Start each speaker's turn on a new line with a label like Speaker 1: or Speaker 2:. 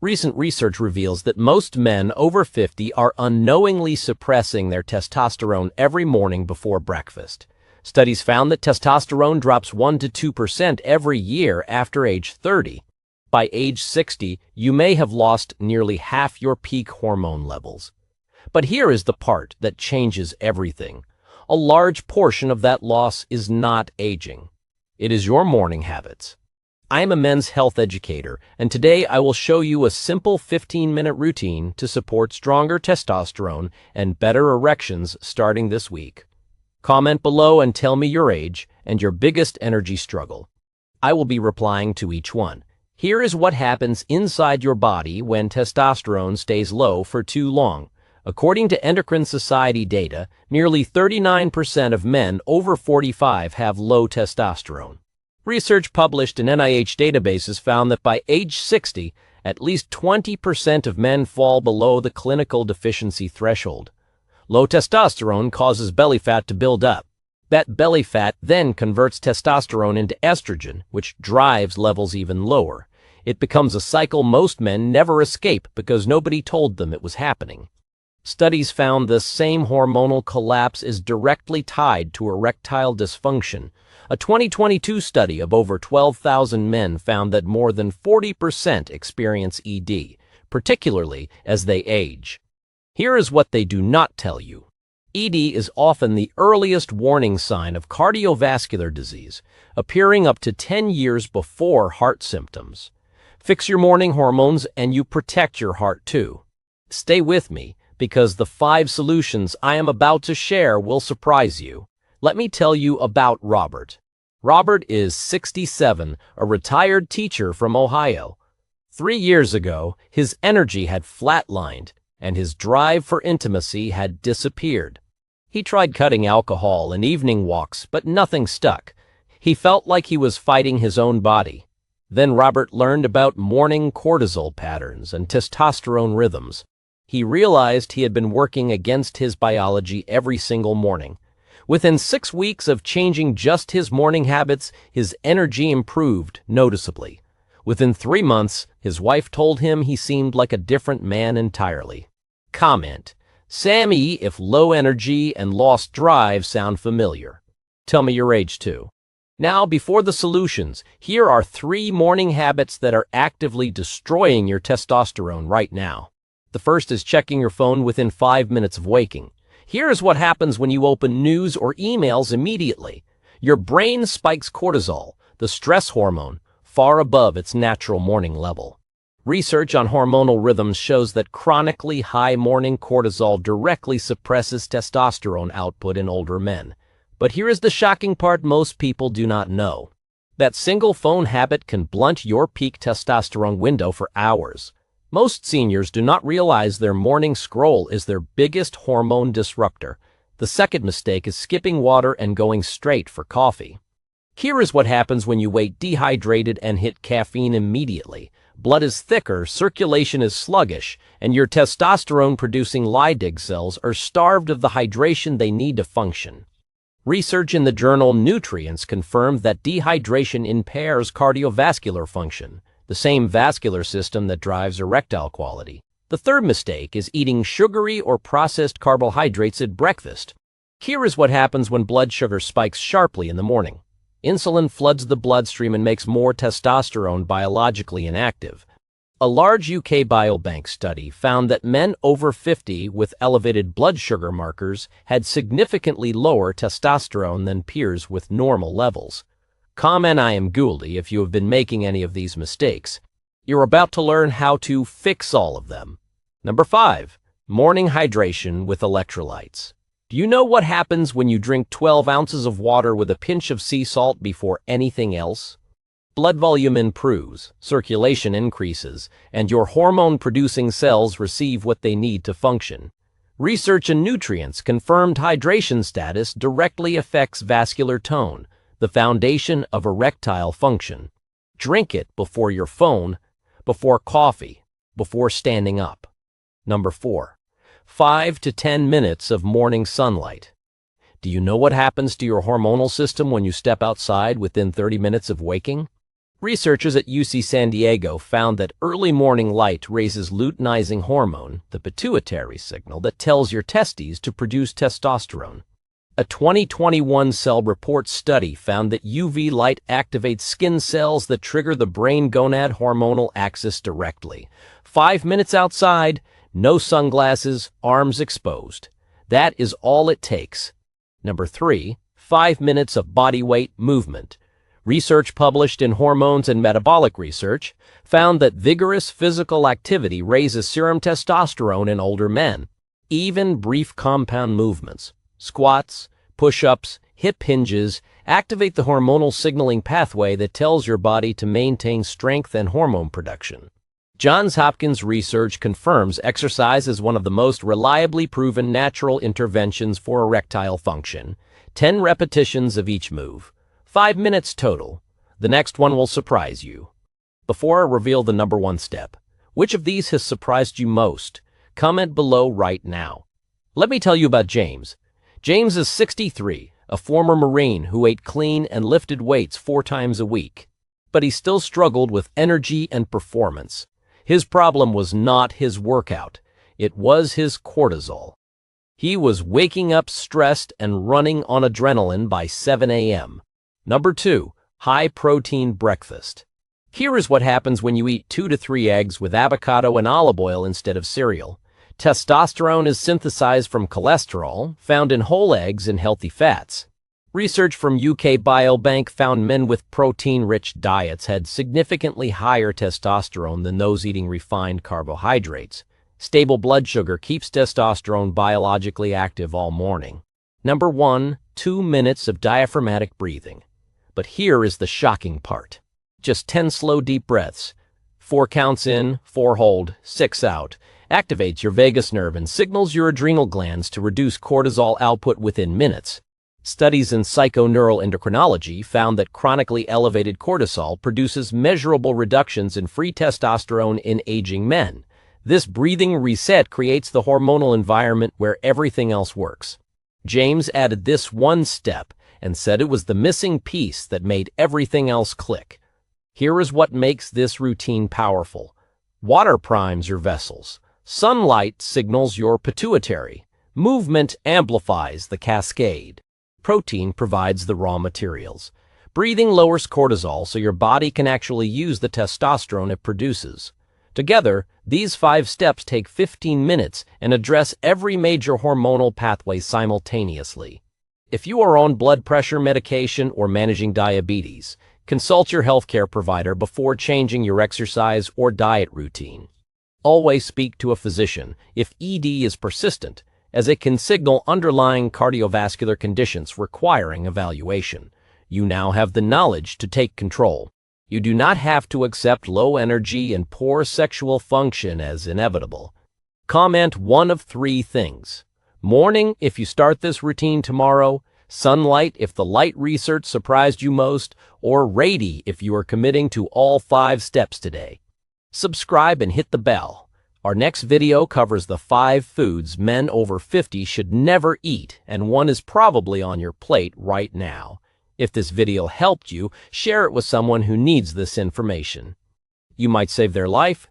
Speaker 1: Recent research reveals that most men over 50 are unknowingly suppressing their testosterone every morning before breakfast. Studies found that testosterone drops 1 to 2% every year after age 30. By age 60, you may have lost nearly half your peak hormone levels. But here is the part that changes everything. A large portion of that loss is not aging. It is your morning habits. I am a men's health educator, and today I will show you a simple 15-minute routine to support stronger testosterone and better erections starting this week. Comment below and tell me your age and your biggest energy struggle. I will be replying to each one. Here is what happens inside your body when testosterone stays low for too long. According to Endocrine Society data, nearly 39% of men over 45 have low testosterone. Research published in NIH databases found that by age 60, at least 20% of men fall below the clinical deficiency threshold. Low testosterone causes belly fat to build up. That belly fat then converts testosterone into estrogen, which drives levels even lower. It becomes a cycle most men never escape because nobody told them it was happening. Studies found this same hormonal collapse is directly tied to erectile dysfunction. A 2022 study of over 12,000 men found that more than 40% experience ED, particularly as they age. Here is what they do not tell you. ED is often the earliest warning sign of cardiovascular disease, appearing up to 10 years before heart symptoms. Fix your morning hormones and you protect your heart too. Stay with me, because the 5 solutions I am about to share will surprise you. Let me tell you about Robert. Robert is 67, a retired teacher from Ohio. 3 years ago, his energy had flatlined, and his drive for intimacy had disappeared. He tried cutting alcohol and evening walks, but nothing stuck. He felt like he was fighting his own body. Then Robert learned about morning cortisol patterns and testosterone rhythms. He realized he had been working against his biology every single morning. Within 6 weeks of changing just his morning habits, his energy improved noticeably. Within 3 months, his wife told him he seemed like a different man entirely. Comment: Sammy, if low energy and lost drive sound familiar. Tell me your age too. Now, before the solutions, here are 3 morning habits that are actively destroying your testosterone right now. The first is checking your phone within 5 minutes of waking. Here is what happens when you open news or emails immediately. Your brain spikes cortisol, the stress hormone, far above its natural morning level. Research on hormonal rhythms shows that chronically high morning cortisol directly suppresses testosterone output in older men. But here is the shocking part most people do not know. That single phone habit can blunt your peak testosterone window for hours. Most seniors do not realize their morning scroll is their biggest hormone disruptor. The second mistake is skipping water and going straight for coffee. Here is what happens when you wake dehydrated and hit caffeine immediately. Blood is thicker, circulation is sluggish, and your testosterone-producing Leydig cells are starved of the hydration they need to function. Research in the journal Nutrients confirmed that dehydration impairs cardiovascular function, the same vascular system that drives erectile quality. The third mistake is eating sugary or processed carbohydrates at breakfast. Here is what happens when blood sugar spikes sharply in the morning. Insulin floods the bloodstream and makes more testosterone biologically inactive. A large UK biobank study found that men over 50 with elevated blood sugar markers had significantly lower testosterone than peers with normal levels. Comment: I am Gouldy if you have been making any of these mistakes. You're about to learn how to fix all of them. Number 5. Morning hydration with electrolytes. Do you know what happens when you drink 12 ounces of water with a pinch of sea salt before anything else? Blood volume improves, circulation increases, and your hormone-producing cells receive what they need to function. Research in Nutrients confirmed hydration status directly affects vascular tone, the foundation of erectile function. Drink it before your phone, before coffee, before standing up. Number 4. 5 to 10 minutes of morning sunlight. Do you know what happens to your hormonal system when you step outside within 30 minutes of waking? Researchers at UC San Diego found that early morning light raises luteinizing hormone, the pituitary signal that tells your testes to produce testosterone. A 2021 Cell Report study found that UV light activates skin cells that trigger the brain-gonad hormonal axis directly. 5 minutes outside, no sunglasses, arms exposed. That is all it takes. Number 3, 5 minutes of body weight movement. Research published in Hormones and Metabolic Research found that vigorous physical activity raises serum testosterone in older men. Even brief compound movements, squats, push-ups, hip hinges, activate the hormonal signaling pathway that tells your body to maintain strength and hormone production. Johns Hopkins research confirms exercise is one of the most reliably proven natural interventions for erectile function. 10 repetitions of each move. 5 minutes total. The next one will surprise you. Before I reveal the number 1 step, which of these has surprised you most? Comment below right now. Let me tell you about James. James is 63, a former Marine who ate clean and lifted weights 4 times a week. But he still struggled with energy and performance. His problem was not his workout. It was his cortisol. He was waking up stressed and running on adrenaline by 7 a.m. Number 2, high-protein breakfast. Here is what happens when you eat 2 to 3 eggs with avocado and olive oil instead of cereal. Testosterone is synthesized from cholesterol, found in whole eggs and healthy fats. Research from UK Biobank found men with protein-rich diets had significantly higher testosterone than those eating refined carbohydrates. Stable blood sugar keeps testosterone biologically active all morning. Number 1, 2 minutes of diaphragmatic breathing. But here is the shocking part. Just 10 slow deep breaths. 4 counts in, 4 hold, 6 out. Activates your vagus nerve and signals your adrenal glands to reduce cortisol output within minutes. Studies in psychoneuroendocrinology found that chronically elevated cortisol produces measurable reductions in free testosterone in aging men. This breathing reset creates the hormonal environment where everything else works. James added this 1 step and said it was the missing piece that made everything else click. Here is what makes this routine powerful. Water primes your vessels. Sunlight signals your pituitary. Movement amplifies the cascade. Protein provides the raw materials. Breathing lowers cortisol so your body can actually use the testosterone it produces. Together, these 5 steps take 15 minutes and address every major hormonal pathway simultaneously. If you are on blood pressure medication or managing diabetes, consult your healthcare provider before changing your exercise or diet routine. Always speak to a physician if ED is persistent, as it can signal underlying cardiovascular conditions requiring evaluation. You now have the knowledge to take control. You do not have to accept low energy and poor sexual function as inevitable. Comment 1 of 3 things. Morning if you start this routine tomorrow, sunlight if the light research surprised you most, or ready if you are committing to all 5 steps today. Subscribe and hit the bell. Our next video covers the 5 foods men over 50 should never eat, and one is probably on your plate right now. If this video helped you, share it with someone who needs this information. You might save their life,